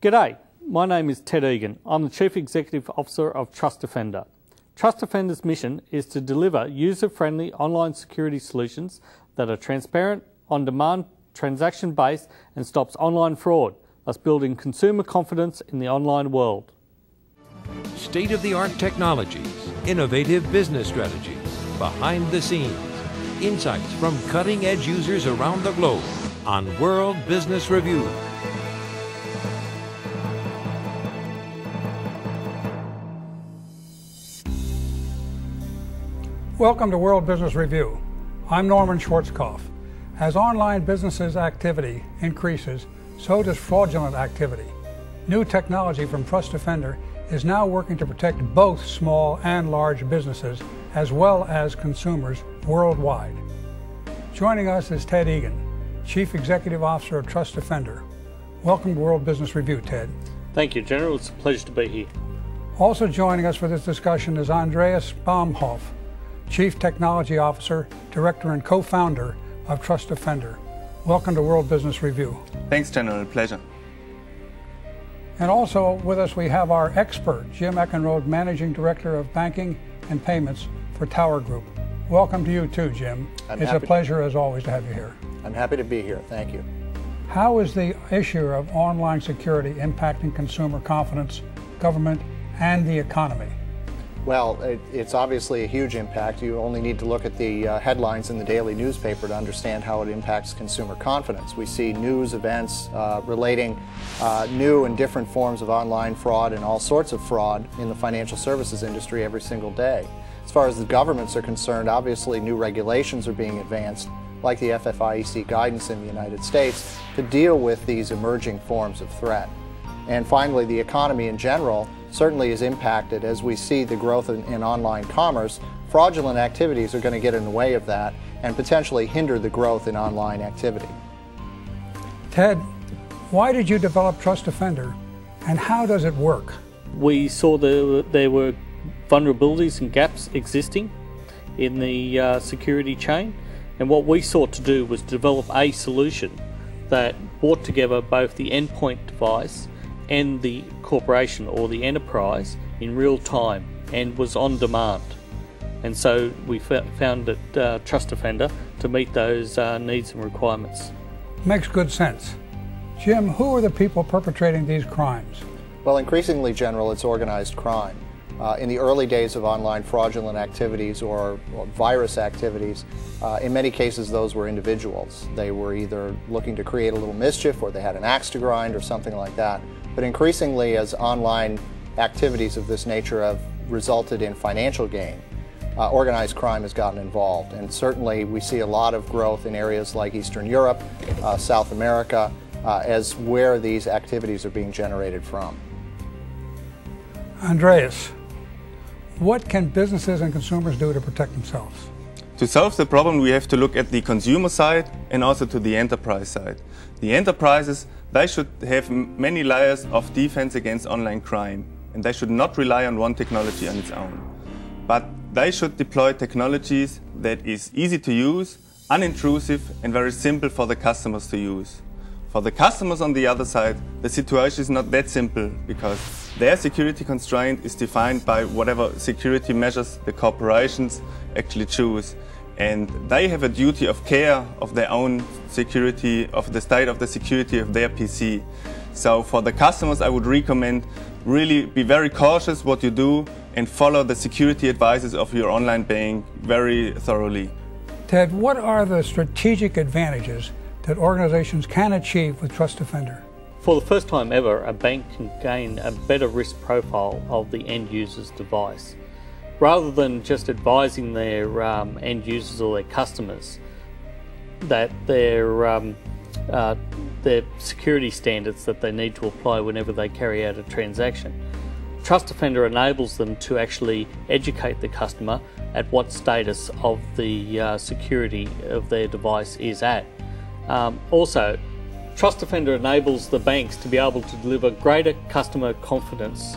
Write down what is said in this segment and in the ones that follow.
G'day, my name is Ted Egan. I'm the Chief Executive Officer of Trust Defender. Trust Defender's mission is to deliver user-friendly online security solutions that are transparent, on-demand, transaction-based and stops online fraud, thus building consumer confidence in the online world. State-of-the-art technologies, innovative business strategies, behind the scenes, insights from cutting-edge users around the globe on World Business Review. Welcome to World Business Review. I'm Norman Schwarzkopf. As online businesses' activity increases, so does fraudulent activity. New technology from Trust Defender is now working to protect both small and large businesses, as well as consumers worldwide. Joining us is Ted Egan, Chief Executive Officer of Trust Defender. Welcome to World Business Review, Ted. Thank you, General. It's a pleasure to be here. Also joining us for this discussion is Andreas Baumhoff, Chief Technology Officer, Director and Co-Founder of Trust Defender. Welcome to World Business Review. Thanks, General. Pleasure. And also with us we have our expert, Jim Eckenrode, Managing Director of Banking and Payments for Tower Group. Welcome to you too, Jim. It's a pleasure as always to have you here. I'm happy to be here. Thank you. How is the issue of online security impacting consumer confidence, government, and the economy? Well, it's obviously a huge impact. You only need to look at the headlines in the daily newspaper to understand how it impacts consumer confidence. We see news events relating new and different forms of online fraud and all sorts of fraud in the financial services industry every single day. As far as the governments are concerned, obviously new regulations are being advanced, like the FFIEC guidance in the United States, to deal with these emerging forms of threat. And finally, the economy in general certainly is impacted as we see the growth in online commerce. Fraudulent activities are going to get in the way of that and potentially hinder the growth in online activity. Ted, why did you develop Trust Defender and how does it work? We saw there were vulnerabilities and gaps existing in the security chain, and what we sought to do was develop a solution that brought together both the endpoint device and the corporation or the enterprise in real time and was on demand. And so we found that Trust Defender to meet those needs and requirements. Makes good sense. Jim, who are the people perpetrating these crimes? Well, increasingly, General, it's organized crime. In the early days of online fraudulent activities or virus activities, in many cases those were individuals. They were either looking to create a little mischief or they had an axe to grind or something like that. But increasingly, as online activities of this nature have resulted in financial gain, organized crime has gotten involved. And certainly we see a lot of growth in areas like Eastern Europe, South America, as where these activities are being generated from. Andreas, what can businesses and consumers do to protect themselves? To solve the problem, we have to look at the consumer side and also to the enterprise side. The enterprises, they should have many layers of defense against online crime, and they should not rely on one technology on its own. But they should deploy technologies that is easy to use, unintrusive and very simple for the customers to use. For the customers on the other side, the situation is not that simple because their security constraint is defined by whatever security measures the corporations actually choose. And they have a duty of care of their own security, of the state of the security of their PC. So for the customers, I would recommend really be very cautious what you do and follow the security advices of your online bank very thoroughly. Ted, what are the strategic advantages that organizations can achieve with Trust Defender? For the first time ever, a bank can gain a better risk profile of the end user's device. Rather than just advising their end users or their customers that their security standards that they need to apply whenever they carry out a transaction, Trust Defender enables them to actually educate the customer at what status of the security of their device is at. Also, Trust Defender enables the banks to be able to deliver greater customer confidence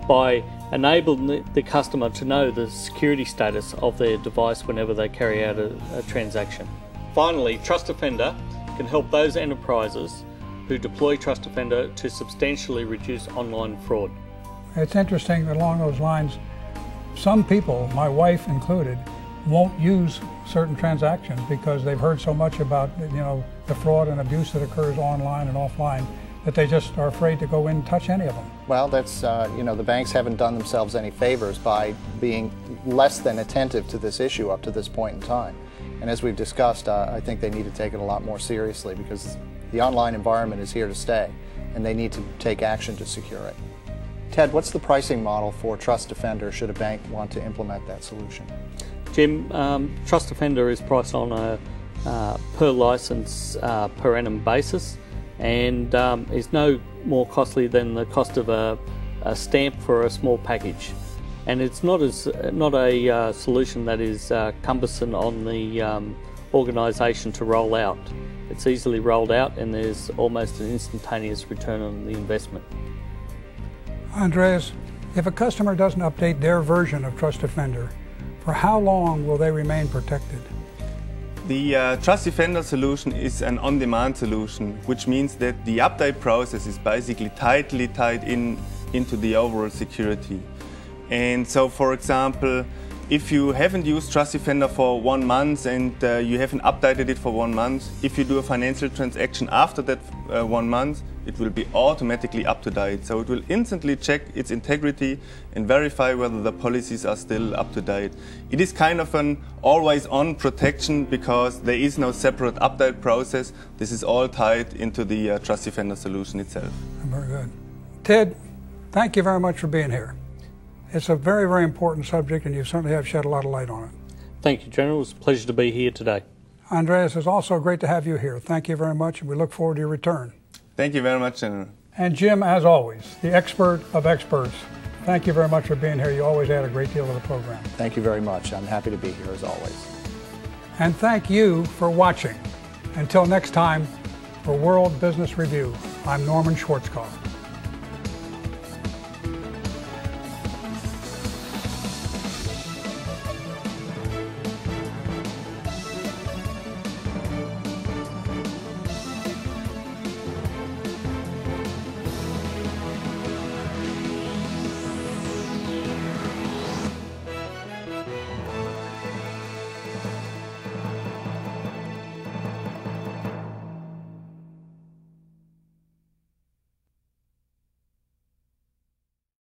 by enabling the customer to know the security status of their device whenever they carry out a transaction. Finally, Trust Defender can help those enterprises who deploy Trust Defender to substantially reduce online fraud. It's interesting that along those lines, some people, my wife included, won't use certain transactions because they've heard so much about, the fraud and abuse that occurs online and offline that they just are afraid to go in and touch any of them. Well, that's, the banks haven't done themselves any favors by being less than attentive to this issue up to this point in time. And as we've discussed, I think they need to take it a lot more seriously because the online environment is here to stay and they need to take action to secure it. Ted, what's the pricing model for Trust Defender should a bank want to implement that solution? Jim, Trust Defender is priced on a per license per annum basis, and is no more costly than the cost of a stamp for a small package. And it's not a solution that is cumbersome on the organisation to roll out. It's easily rolled out, and there's almost an instantaneous return on the investment. Andreas, if a customer doesn't update their version of Trust Defender, for how long will they remain protected? The Trust Defender solution is an on-demand solution, which means that the update process is basically tightly tied into the overall security. And so, for example, if you haven't used Trust Defender for 1 month and you haven't updated it for 1 month, if you do a financial transaction after that 1 month, it will be automatically up to date. So it will instantly check its integrity and verify whether the policies are still up to date. It is kind of an always-on protection because there is no separate update process. This is all tied into the Trust Defender solution itself. Very good. Ted, thank you very much for being here. It's a very, very important subject, and you certainly have shed a lot of light on it. Thank you, General. It was a pleasure to be here today. Andreas, it's also great to have you here. Thank you very much, and we look forward to your return. Thank you very much, General. And Jim, as always, the expert of experts, thank you very much for being here. You always add a great deal to the program. Thank you very much. I'm happy to be here as always. And thank you for watching. Until next time, for World Business Review, I'm Norman Schwarzkopf.